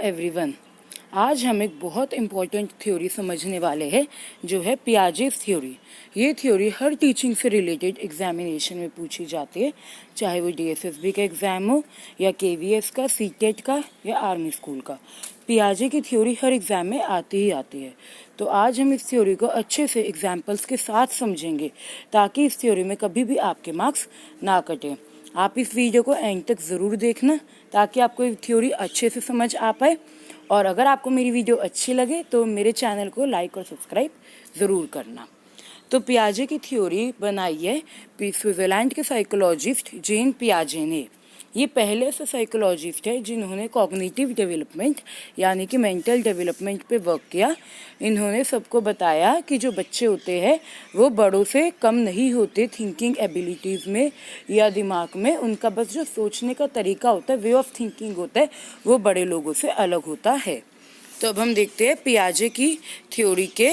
Everyone, आज हम एक बहुत इम्पॉर्टेंट थ्योरी समझने वाले हैं जो है पियाजेस थ्योरी। ये थ्योरी हर टीचिंग से रिलेटेड एग्जामिनेशन में पूछी जाती है, चाहे वो डीएसएसबी का एग्ज़ाम हो या केवीएस का, सीटेट का या आर्मी स्कूल का। पियाजे की थ्योरी हर एग्ज़ाम में आती ही आती है। तो आज हम इस थ्योरी को अच्छे से एग्जाम्पल्स के साथ समझेंगे ताकि इस थ्योरी में कभी भी आपके मार्क्स ना कटें। आप इस वीडियो को एंड तक ज़रूर देखना ताकि आपको ये थ्योरी अच्छे से समझ आ पाए। और अगर आपको मेरी वीडियो अच्छी लगे तो मेरे चैनल को लाइक और सब्सक्राइब ज़रूर करना। तो पियाजे की थ्योरी बनाई है स्विट्ज़रलैंड के साइकोलॉजिस्ट जीन पियाजे ने। ये पहले से साइकोलॉजिस्ट है जिन्होंने कॉग्निटिव डेवलपमेंट यानी कि मेंटल डेवलपमेंट पे वर्क किया। इन्होंने सबको बताया कि जो बच्चे होते हैं वो बड़ों से कम नहीं होते थिंकिंग एबिलिटीज़ में या दिमाग में। उनका बस जो सोचने का तरीका होता है, वे ऑफ थिंकिंग होता है, वो बड़े लोगों से अलग होता है। तो अब हम देखते हैं पियाजे की थ्योरी के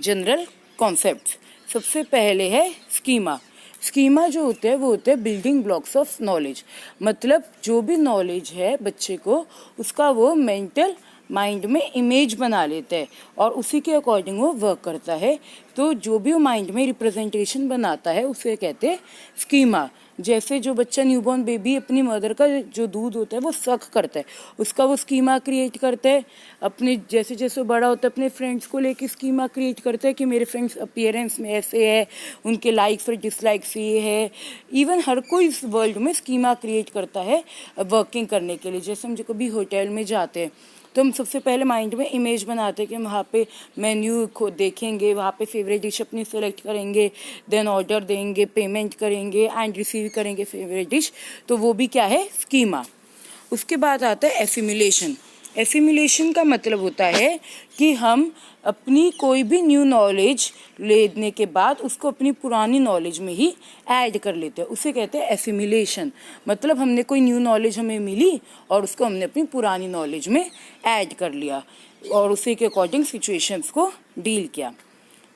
जनरल कॉन्सेप्ट्स। सबसे पहले है स्कीमा। स्कीमा जो होते हैं वो होते हैं बिल्डिंग ब्लॉक्स ऑफ नॉलेज। मतलब जो भी नॉलेज है बच्चे को, उसका वो मेंटल माइंड में इमेज बना लेता है और उसी के अकॉर्डिंग वो वर्क करता है। तो जो भी वो माइंड में रिप्रेजेंटेशन बनाता है उसे कहते हैं स्कीमा। जैसे जो बच्चा न्यूबॉर्न बेबी अपनी मदर का जो दूध होता है वो सक करता है, उसका वो स्कीमा क्रिएट करता है। अपने जैसे जैसे बड़ा होता है अपने फ्रेंड्स को लेके स्कीमा क्रिएट करता है कि मेरे फ्रेंड्स अपीयरेंस में ऐसे है, उनके लाइक्स और डिसलाइक्स ये है। इवन हर कोई इस वर्ल्ड में स्कीमा क्रिएट करता है वर्किंग करने के लिए। जैसे हम जो कभी होटल में जाते हैं तो हम सबसे पहले माइंड में इमेज बनाते हैं कि हम वहाँ पे मेन्यू को देखेंगे, वहाँ पे फेवरेट डिश अपनी सेलेक्ट करेंगे, देन ऑर्डर देंगे, पेमेंट करेंगे एंड रिसीव करेंगे फेवरेट डिश। तो वो भी क्या है, स्कीमा। उसके बाद आता है एसिमिलेशन। एसिमिलेशन का मतलब होता है कि हम अपनी कोई भी न्यू नॉलेज लेने के बाद उसको अपनी पुरानी नॉलेज में ही ऐड कर लेते हैं, उसे कहते हैं एसिमिलेशन। मतलब हमने कोई न्यू नॉलेज हमें मिली और उसको हमने अपनी पुरानी नॉलेज में ऐड कर लिया और उसी के अकॉर्डिंग सिचुएशंस को डील किया।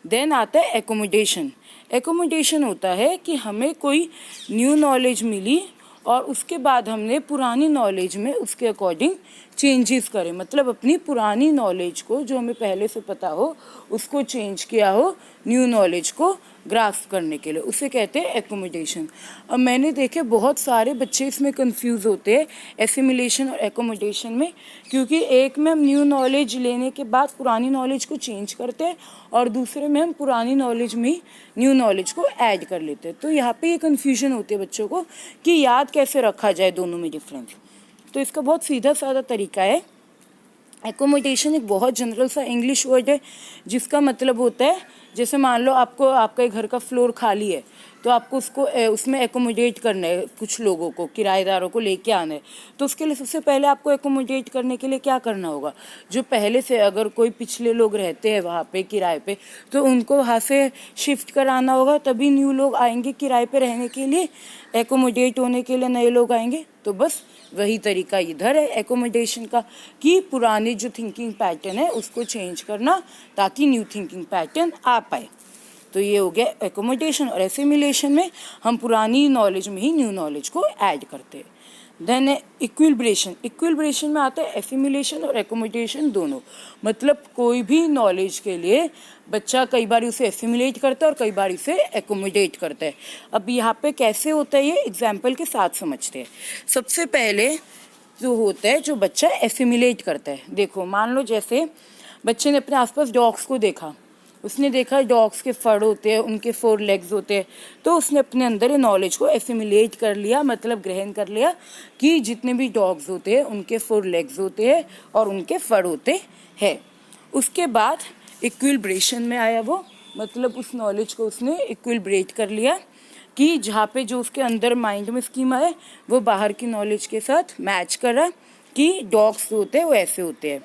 देन आता है एकोमोडेशन। एकोमोडेशन होता है कि हमें कोई न्यू नॉलेज मिली और उसके बाद हमने पुरानी नॉलेज में उसके अकॉर्डिंग चेंजेस करें। मतलब अपनी पुरानी नॉलेज को जो हमें पहले से पता हो उसको चेंज किया हो न्यू नॉलेज को ग्रास्प करने के लिए, उसे कहते हैं एकोमोडेशन। अब मैंने देखे बहुत सारे बच्चे इसमें कंफ्यूज होते हैं एसिमिलेशन और एकोमोडेशन में, क्योंकि एक में हम न्यू नॉलेज लेने के बाद पुरानी नॉलेज को चेंज करते हैं और दूसरे में हम पुरानी नॉलेज में ही न्यू नॉलेज को ऐड कर लेते हैं। तो यहाँ पे ये कन्फ्यूजन होती है बच्चों को कि याद कैसे रखा जाए दोनों में डिफरेंस। तो इसका बहुत सीधा साधा तरीका है। एकोमोडेशन एक बहुत जनरल सा इंग्लिश वर्ड है जिसका मतलब होता है, जैसे मान लो आपका घर का फ्लोर खाली है तो आपको उसमें एकोमोडेट करना है, कुछ लोगों को, किराएदारों को लेके आना है। तो उसके लिए सबसे पहले आपको एकोमोडेट करने के लिए क्या करना होगा, जो पहले से अगर कोई पिछले लोग रहते हैं वहाँ पे किराए पे तो उनको वहाँ से शिफ्ट कराना होगा, तभी न्यू लोग आएंगे किराए पे रहने के लिए, एकोमोडेट होने के लिए नए लोग आएंगे। तो बस वही तरीका इधर है एकोमोडेशन का कि पुरानी जो थिंकिंग पैटर्न है उसको चेंज करना ताकि न्यू थिंकिंग पैटर्न आ पाए। तो ये हो गया एकोमोडेशन। और एसिमिलेशन में हम पुरानी नॉलेज में ही न्यू नॉलेज को ऐड करते हैं। Then equilibration. इक्विलिब्रेशन में आता है एसिमिलेशन और एकोमोडेशन दोनों। मतलब कोई भी नॉलेज के लिए बच्चा कई बार उसे एसिमिलेट करता है और कई बार उसे एकोमोडेट करता है। अब यहाँ पे कैसे होता है ये एग्जाम्पल के साथ समझते हैं। सबसे पहले जो होता है, जो बच्चा एसिमिलेट करता है, देखो मान लो जैसे बच्चे ने अपने आसपास डॉग्स को देखा, उसने देखा डॉग्स के फर होते हैं, उनके 4 लेग्स होते हैं, तो उसने अपने अंदर नॉलेज को एसिमिलेट कर लिया, मतलब ग्रहण कर लिया कि जितने भी डॉग्स होते हैं उनके 4 लेग्स होते हैं और उनके फर होते हैं। उसके बाद इक्विलिब्रेशन में आया वो, मतलब उस नॉलेज को उसने इक्विलिब्रेट कर लिया कि जहाँ पे जो उसके अंदर माइंड में स्कीमा है वो बाहर की नॉलेज के साथ मैच कर रहा कि डॉग्स होते हैं वो ऐसे होते हैं।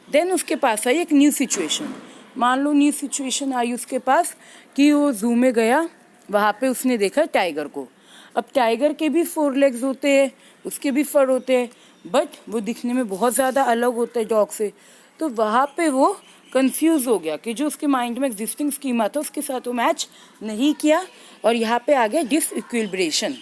देन उसके पास आई एक न्यू सिचुएशन। मान लो न्यू सिचुएशन आई उसके पास कि वो जू में गया, वहाँ पे उसने देखा टाइगर को। अब टाइगर के भी 4 लेग्स होते हैं, उसके भी फर होते हैं, बट वो दिखने में बहुत ज़्यादा अलग होता है डॉग से। तो वहाँ पे वो कंफ्यूज हो गया कि जो उसके माइंड में एग्जिस्टिंग स्कीमा था उसके साथ वो मैच नहीं किया और यहाँ पे आ गया डिसइक्विलिब्रेशन।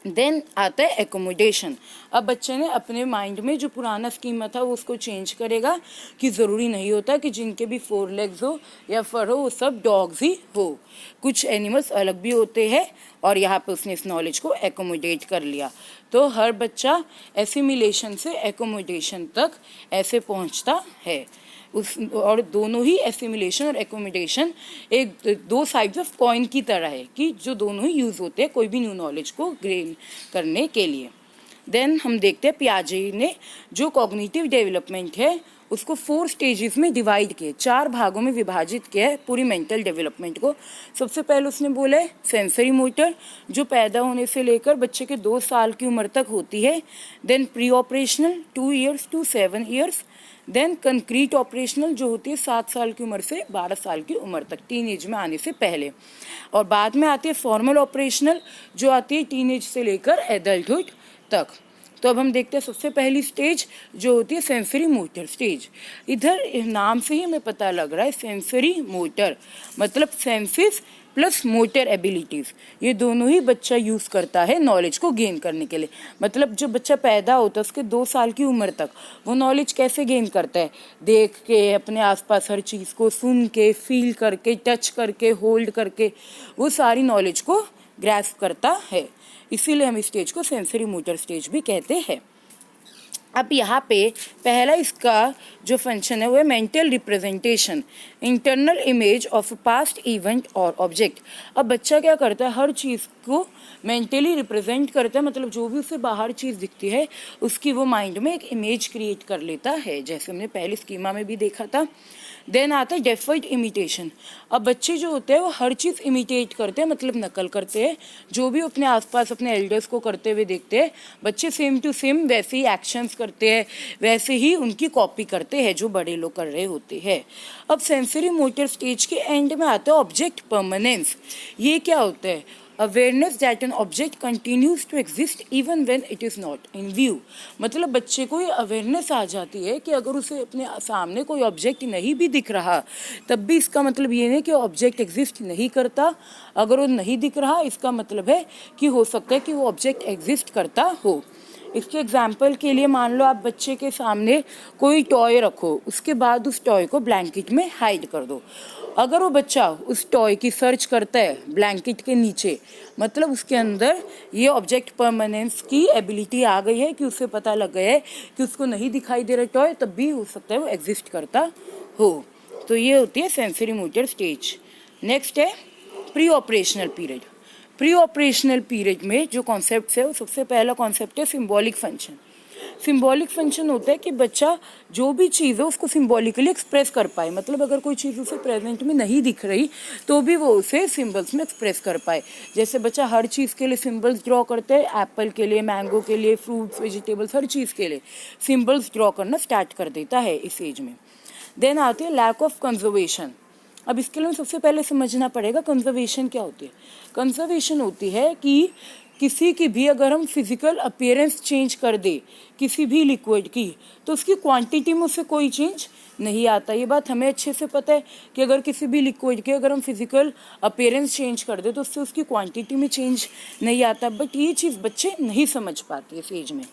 देन आता है एकोमोडेशन। अब बच्चे ने अपने माइंड में जो पुराना स्कीमा था वो उसको चेंज करेगा कि ज़रूरी नहीं होता कि जिनके भी 4 लेग्स हो या फर हो वो सब डॉग्स ही हो, कुछ एनिमल्स अलग भी होते हैं। और यहाँ पे उसने इस नॉलेज को एकोमोडेट कर लिया। तो हर बच्चा एसिमिलेशन से एकोमोडेशन तक ऐसे पहुँचता है। उस और दोनों ही एसिमिलेशन और एकोमोडेशन एक दो साइड्स ऑफ कॉइन की तरह है कि जो दोनों ही यूज़ होते हैं कोई भी न्यू नॉलेज को गेन करने के लिए। देन हम देखते हैं पियाजे ने जो कॉग्निटिव डेवलपमेंट है उसको 4 स्टेजेस में डिवाइड किए, 4 भागों में विभाजित किया है पूरी मेंटल डेवलपमेंट को। सबसे पहले उसने बोला है सेंसरी मोटर, जो पैदा होने से लेकर बच्चे के 2 साल की उम्र तक होती है। Then pre operational 2 years to 7 years. Then concrete operational जो होती है 7 साल की उम्र से 12 साल की उम्र तक, टीनेज में आने से पहले। और बाद में आती है फॉर्मल ऑपरेशनल जो आती है टीनेज से लेकर एडल्टहुड तक। तो अब हम देखते हैं सबसे पहली स्टेज जो होती है सेंसरी मोटर स्टेज। इधर नाम से ही हमें पता लग रहा है सेंसरी मोटर मतलब सेंसेस प्लस मोटर एबिलिटीज़, ये दोनों ही बच्चा यूज़ करता है नॉलेज को गेन करने के लिए। मतलब जो बच्चा पैदा होता है उसके 2 साल की उम्र तक वो नॉलेज कैसे गेन करता है, देख के, अपने आसपास हर चीज़ को सुन के, फील करके, टच करके, होल्ड करके वो सारी नॉलेज को ग्रैस्प करता है। इसीलिए हम इस स्टेज को सेंसरी मोटर स्टेज भी कहते हैं। अब यहाँ पे पहला इसका जो फंक्शन है वो है mental representation, internal image of past event और ऑब्जेक्ट। अब बच्चा क्या करता है, हर चीज़ को मेंटली रिप्रेजेंट करता है, मतलब जो भी उसे बाहर चीज़ दिखती है उसकी वो माइंड में एक इमेज क्रिएट कर लेता है, जैसे हमने पहले स्कीमा में भी देखा था। देन आता है डेफर्ड इमिटेशन। अब बच्चे जो होते हैं वो हर चीज़ इमिटेट करते हैं, मतलब नकल करते हैं, जो भी अपने आसपास अपने एल्डर्स को करते हुए देखते हैं बच्चे सेम टू सेम वैसे ही एक्शंस करते हैं, वैसे ही उनकी कॉपी करते हैं जो बड़े लोग कर रहे होते हैं। अब सेंसरी मोटर स्टेज के एंड में आता है ऑब्जेक्ट परमानेंस। ये क्या होता है, awareness that an object continues to exist even when it is not in view. मतलब बच्चे को ये अवेयरनेस आ जाती है कि अगर उसे अपने सामने कोई ऑब्जेक्ट नहीं भी दिख रहा तब भी इसका मतलब ये नहीं कि ऑब्जेक्ट एग्जिस्ट नहीं करता। अगर वो नहीं दिख रहा इसका मतलब है कि हो सकता है कि वो ऑब्जेक्ट एग्जिस्ट करता हो। इसके एग्जाम्पल के लिए मान लो आप बच्चे के सामने कोई टॉय रखो, उसके बाद उस टॉय को ब्लैंकेट में हाइड कर दो। अगर वो बच्चा उस टॉय की सर्च करता है ब्लैंकेट के नीचे, मतलब उसके अंदर ये ऑब्जेक्ट परमानेंस की एबिलिटी आ गई है कि उसे पता लग गया है कि उसको नहीं दिखाई दे रहा टॉय, तब भी हो सकता है वो एग्जिस्ट करता हो। तो ये होती है सेंसरी मोटर स्टेज। नेक्स्ट है pre operational period. Pre operational period में जो कॉन्सेप्ट है वो सबसे पहला कॉन्सेप्ट है सिंबॉलिक फंक्शन। सिंबॉलिक फंक्शन होता है कि बच्चा जो भी चीज़ है उसको सिंबॉलिकली एक्सप्रेस कर पाए, मतलब अगर कोई चीज़ उसे प्रेजेंट में नहीं दिख रही तो भी वो उसे सिंबल्स में एक्सप्रेस कर पाए। जैसे बच्चा हर चीज़ के लिए सिंबल्स ड्रॉ करते हैं, एप्पल के लिए, मैंगो के लिए, फ्रूट्स, वेजिटेबल्स, हर चीज़ के लिए सिंबल्स ड्रॉ करना स्टार्ट कर देता है इस एज में। देन आती है लैक ऑफ कंजर्वेशन। अब इसके लिए सबसे पहले समझना पड़ेगा कंजर्वेशन क्या होती है। कंजर्वेशन होती है कि किसी की भी अगर हम फिजिकल अपीयरेंस चेंज कर दे किसी भी लिक्विड की तो उसकी क्वांटिटी में उससे कोई चेंज नहीं आता। ये बात हमें अच्छे से पता है कि अगर किसी भी लिक्विड के अगर हम फिजिकल अपीयरेंस चेंज कर दे तो उससे उसकी क्वांटिटी में चेंज नहीं आता। बट ये चीज़ बच्चे नहीं समझ पाते इस एज में।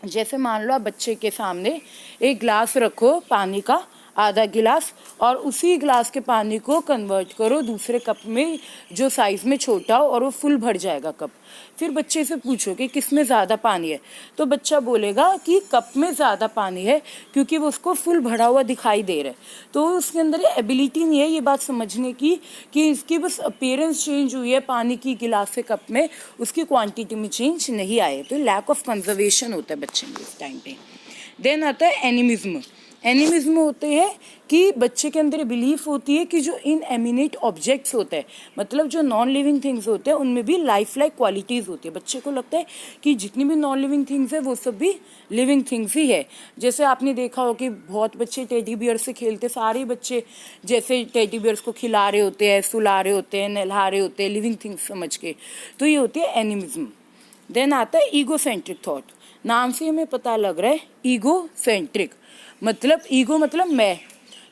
जैसे मान लो आप बच्चे के सामने एक ग्लास रखो पानी का, आधा गिलास, और उसी ग्लास के पानी को कन्वर्ट करो दूसरे कप में जो साइज़ में छोटा हो और वो फुल भर जाएगा कप। फिर बच्चे से पूछो कि किस में ज़्यादा पानी है, तो बच्चा बोलेगा कि कप में ज़्यादा पानी है क्योंकि वो उसको फुल भरा हुआ दिखाई दे रहा है। तो उसके अंदर ये एबिलिटी नहीं है ये बात समझने की कि इसकी बस अपीयरेंस चेंज हुई है पानी की गिलास से कप में, उसकी क्वान्टिटी में चेंज नहीं आए। तो लैक ऑफ कंजर्वेशन होता है बच्चे में इस टाइम पे। देन आता है एनिमिज्म। एनिमिज्म होते हैं कि बच्चे के अंदर बिलीफ होती है कि जो इनएमिनेट ऑब्जेक्ट्स होते हैं, मतलब जो नॉन लिविंग थिंग्स होते हैं, उनमें भी लाइफ लाइक क्वालिटीज़ होती है। बच्चे को लगता है कि जितनी भी नॉन लिविंग थिंग्स है वो सब भी लिविंग थिंग्स ही है। जैसे आपने देखा हो कि बहुत बच्चे टेडी बियर से खेलते, सारे बच्चे जैसे टेडी बियर्स को खिला रहे होते हैं, सुला रहे होते हैं, नहला रहे होते हैं लिविंग थिंग्स समझ के। तो ये होती है एनिमिज्म। देन आता है ईगो सेंट्रिक थॉट। नाम से हमें पता लग रहा है ईगो सेंट्रिक, मतलब ईगो मतलब मैं।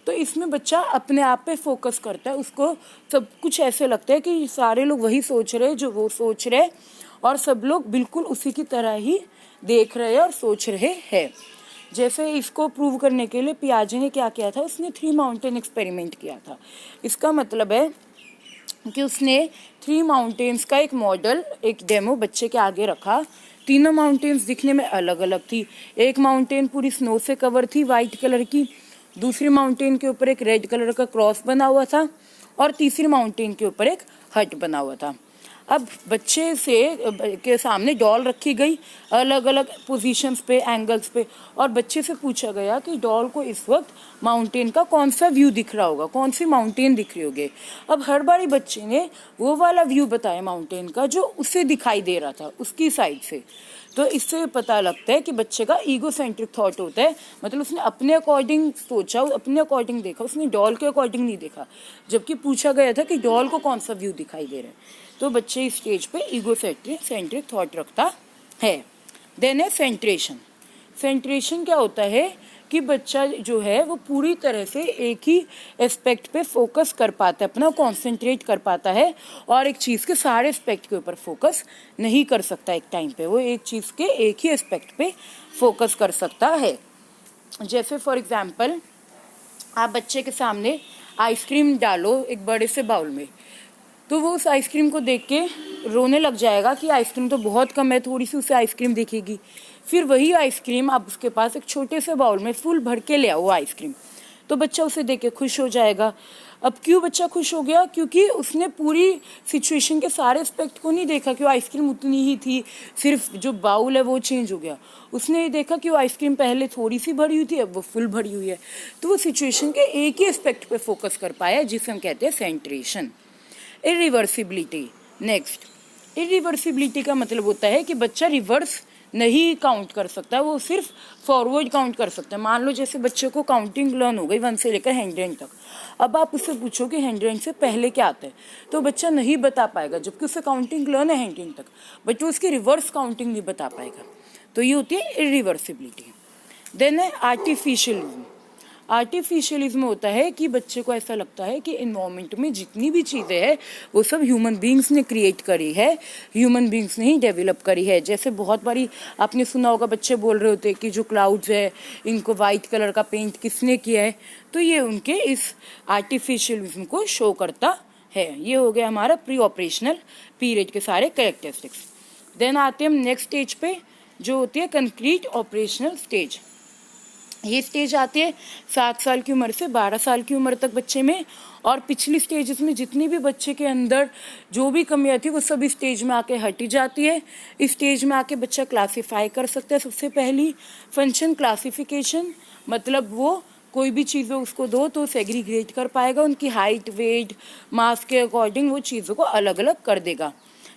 तो इसमें बच्चा अपने आप पे फोकस करता है, उसको सब कुछ ऐसे लगता है कि सारे लोग वही सोच रहे हैं जो वो सोच रहे हैं, और सब लोग बिल्कुल उसी की तरह ही देख रहे और सोच रहे हैं। जैसे इसको प्रूव करने के लिए पियाजे ने क्या किया था, उसने 3 माउंटेन एक्सपेरिमेंट किया था। इसका मतलब है कि उसने 3 माउंटेन्स का एक मॉडल, एक डेमो बच्चे के आगे रखा। तीनों माउंटेन्स दिखने में अलग अलग थी। एक माउंटेन पूरी स्नो से कवर थी, वाइट कलर की। दूसरी माउंटेन के ऊपर एक रेड कलर का क्रॉस बना हुआ था और तीसरी माउंटेन के ऊपर एक हट बना हुआ था। अब बच्चे से के सामने डॉल रखी गई अलग अलग पोजीशंस पे, एंगल्स पे, और बच्चे से पूछा गया कि डॉल को इस वक्त माउंटेन का कौन सा व्यू दिख रहा होगा, कौन सी माउंटेन दिख रही होगी। अब हर बारी बच्चे ने वो वाला व्यू बताया माउंटेन का जो उसे दिखाई दे रहा था उसकी साइड से। तो इससे पता लगता है कि बच्चे का ईगो सेंट्रिक थॉट होता है, मतलब उसने अपने अकॉर्डिंग सोचा, अपने अकॉर्डिंग देखा, उसने डॉल के अकॉर्डिंग नहीं देखा, जबकि पूछा गया था कि डॉल को कौन सा व्यू दिखाई दे रहा है। तो बच्चे इस स्टेज पे ईगो सेंट्रिक थॉट रखता है। देन है सेंट्रेशन। सेंट्रेशन क्या होता है कि बच्चा जो है वो पूरी तरह से एक ही एस्पेक्ट पे फोकस कर पाता है, अपना कॉन्सेंट्रेट कर पाता है और एक चीज़ के सारे एस्पेक्ट के ऊपर फोकस नहीं कर सकता एक टाइम पे। वो एक चीज़ के एक ही एस्पेक्ट पे फोकस कर सकता है। जैसे फॉर एग्जाम्पल आप बच्चे के सामने आइसक्रीम डालो एक बड़े से बाउल में, तो वो उस आइसक्रीम को देख के रोने लग जाएगा कि आइसक्रीम तो बहुत कम है, थोड़ी सी उसे आइसक्रीम दिखेगी। फिर वही आइसक्रीम आप उसके पास एक छोटे से बाउल में फुल भर के ले आओ आइसक्रीम, तो बच्चा उसे देख के खुश हो जाएगा। अब क्यों बच्चा खुश हो गया? क्योंकि उसने पूरी सिचुएशन के सारे एस्पेक्ट को नहीं देखा कि वो आइसक्रीम उतनी ही थी, सिर्फ जो बाउल है वो चेंज हो गया। उसने ये देखा कि वो आइसक्रीम पहले थोड़ी सी भरी हुई थी, अब वो फुल भरी हुई है। तो वो सिचुएशन के एक ही एस्पेक्ट पे फोकस कर पाया, जिसे हम कहते हैं सेंट्रेशन। इरिवर्सिबिलिटी। नेक्स्ट, इरिवर्सिबिलिटी का मतलब होता है कि बच्चा रिवर्स नहीं काउंट कर सकता, वो सिर्फ फॉरवर्ड काउंट कर सकता है। मान लो जैसे बच्चे को काउंटिंग लर्न हो गई 1 से लेकर 100 तक, अब आप उससे पूछो कि 100 से पहले क्या आता है, तो बच्चा नहीं बता पाएगा, जबकि उससे काउंटिंग लर्न है 100 तक, बट वो उसकी रिवर्स काउंटिंग नहीं बता पाएगा। तो ये होती है इरिवर्सिबिलिटी। देन है आर्टिफिशियलिज्म। आर्टिफिशियलिज्म होता है कि बच्चे को ऐसा लगता है कि इन्वायरमेंट में जितनी भी चीज़ें हैं वो सब ह्यूमन बींग्स ने क्रिएट करी है, ह्यूमन बींग्स ने ही डेवलप करी है। जैसे बहुत बारी आपने सुना होगा बच्चे बोल रहे होते हैं कि जो क्लाउड्स है इनको वाइट कलर का पेंट किसने किया है, तो ये उनके इस आर्टिफिशियलिज्म को शो करता है। ये हो गया हमारा प्री ऑपरेशनल पीरियड के सारे कैरेक्टरिस्टिक्स। देन आते हैं हम नेक्स्ट स्टेज पे, जो होती है कंक्रीट ऑपरेशनल स्टेज। ये स्टेज आती है 7 साल की उम्र से 12 साल की उम्र तक बच्चे में, और पिछली स्टेजेस में जितनी भी बच्चे के अंदर जो भी कमियां थी वो सब इस स्टेज में आके हटी जाती है। इस स्टेज में आके बच्चा क्लासीफाई कर सकता है। सबसे पहली फंक्शन क्लासिफिकेशन, मतलब वो कोई भी चीज़ें उसको दो तो सेग्रीगेट कर पाएगा, उनकी हाइट, वेट, मास के अकॉर्डिंग वो चीज़ों को अलग अलग कर देगा।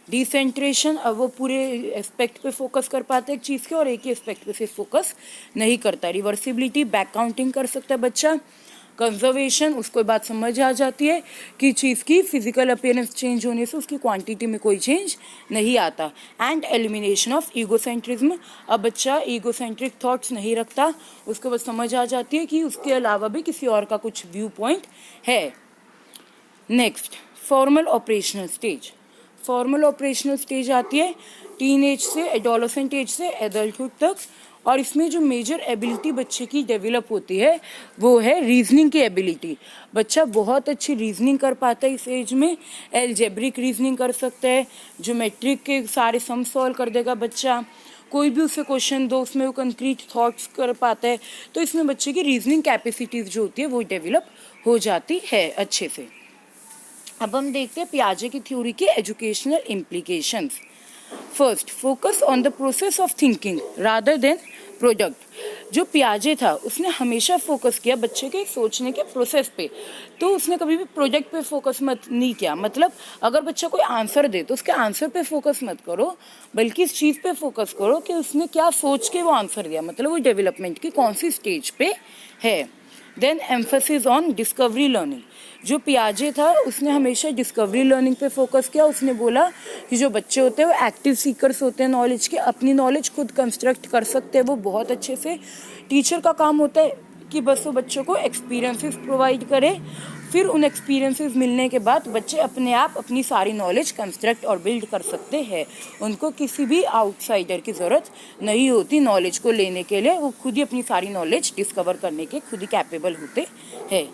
डिसेंट्रेशन, अब वो पूरे एस्पेक्ट पे फोकस कर पाता है एक चीज़ के और एक ही एस्पेक्ट पे सिर्फ फोकस नहीं करता। रिवर्सिबिलिटी, बैक काउंटिंग कर सकता है बच्चा। कंजर्वेशन, उसको बात समझ आ जाती है कि चीज़ की फिजिकल अपीयरेंस चेंज होने से उसकी क्वांटिटी में कोई चेंज नहीं आता। एंड एलिमिनेशन ऑफ ईगोसेंट्रिज्म, अब बच्चा ईगोसेंट्रिक थॉट्स नहीं रखता, उसको बस समझ आ जाती है कि उसके अलावा भी किसी और का कुछ व्यू पॉइंट है। Next, formal operational stage. Formal operational stage आती है टीन एज से, एडोलेसेंट एज से एडल्टहुड तक, और इसमें जो मेजर एबिलिटी बच्चे की डेवलप होती है वो है रीजनिंग की एबिलिटी। बच्चा बहुत अच्छी रीजनिंग कर पाता है इस एज में, एल्जेब्रिक रीजनिंग कर सकता है, ज्योमेट्रिक के सारे सम सॉल्व कर देगा बच्चा, कोई भी उसे क्वेश्चन दो उसमें वो कंक्रीट थॉट्स कर पाता है। तो इसमें बच्चे की रीजनिंग कैपेसिटीज जो होती है वो डेवलप हो जाती है अच्छे से। अब हम देखते हैं पियाजे की थ्योरी के educational implications. First, focus on the process of thinking rather than product. जो पियाजे था उसने हमेशा फोकस किया बच्चे के सोचने के प्रोसेस पे, तो उसने कभी भी प्रोडक्ट पे फोकस मत नहीं किया। मतलब अगर बच्चा कोई आंसर दे तो उसके आंसर पे फोकस मत करो, बल्कि इस चीज़ पे फोकस करो कि उसने क्या सोच के वो आंसर दिया, मतलब वो डेवलपमेंट की कौन सी स्टेज पे है। Then emphasis on discovery learning. जो पियाजे था उसने हमेशा डिस्कवरी लर्निंग पे फोकस किया। उसने बोला कि जो बच्चे होते हैं वो एक्टिव सीकर्स होते हैं नॉलेज के, अपनी नॉलेज खुद कंस्ट्रक्ट कर सकते हैं वो बहुत अच्छे से। टीचर का काम होता है कि बस वो बच्चों को एक्सपीरियंसेस प्रोवाइड करे, फिर उन एक्सपीरियंसेस मिलने के बाद बच्चे अपने आप अपनी सारी नॉलेज कंस्ट्रक्ट और बिल्ड कर सकते हैं। उनको किसी भी आउटसाइडर की ज़रूरत नहीं होती नॉलेज को लेने के लिए, वो खुद ही अपनी सारी नॉलेज डिस्कवर करने के खुद ही कैपेबल होते हैं।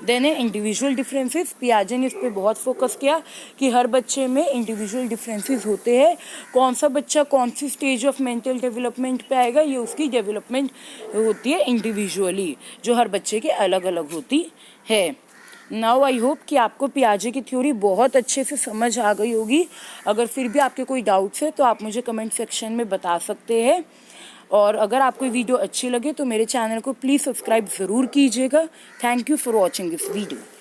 देन है इंडिविजुअल डिफरेंसेस। पियाजे ने इस पर बहुत फोकस किया कि हर बच्चे में इंडिविजुअल डिफरेंसेस होते हैं। कौन सा बच्चा कौन सी स्टेज ऑफ मेंटल डेवलपमेंट पे आएगा, ये उसकी डेवलपमेंट होती है इंडिविजुअली, जो हर बच्चे के अलग अलग होती है। नाउ आई होप कि आपको पियाजे की थ्योरी बहुत अच्छे से समझ आ गई होगी। अगर फिर भी आपके कोई डाउट्स है तो आप मुझे कमेंट सेक्शन में बता सकते हैं। और अगर आपको वीडियो अच्छी लगे तो मेरे चैनल को प्लीज़ सब्सक्राइब ज़रूर कीजिएगा। Thank you for watching this video.